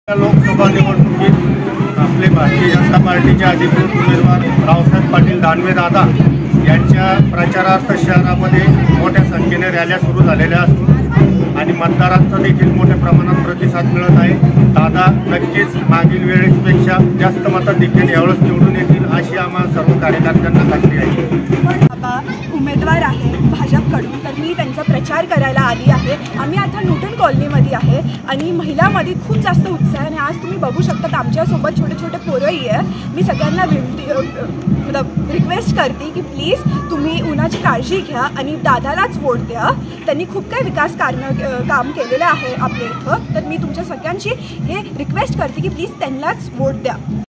लोकसभा निवडणुकीत आपले भारतीय जनता पार्टीचे अधिकृत उमेदवार रावसाहेब पाटील दानवे दादा यांच्या प्रचारार्थ शहरामध्ये मोठ्या संख्येने रॅल्या सुरू झालेल्या असून आणि मतदारांचा देखील मोठ्या प्रमाणात प्रतिसाद मिळत आहे। दादा नक्कीच मागील वेळेसपेक्षा जास्त मताधिक्याने यावेळेस निवडून येतील अशी आम्हाला सर्व कार्यकर्त्यांना खात्री आहे। उमेदवार आहे भाजपकडून, तर मी त्यांचा प्रचार करायला आली आहे। आम्ही आता न्यूटन कॉलनीमध्ये आहे आणि महिलांमध्ये खूप जास्त उत्साह आहे आणि आज तुम्ही बघू शकता आमच्यासोबत छोटे छोटे पोरंही आहे। मी सगळ्यांना रिक्वेस्ट करते की प्लीज तुम्ही उन्हाची काळजी घ्या आणि दादालाच वोट द्या। त्यांनी खूप काही विकास काम केलेलं आहे आपल्या इथं, तर मी तुमच्या सगळ्यांची हे रिक्वेस्ट करते की प्लीज त्यांनाच वोट द्या।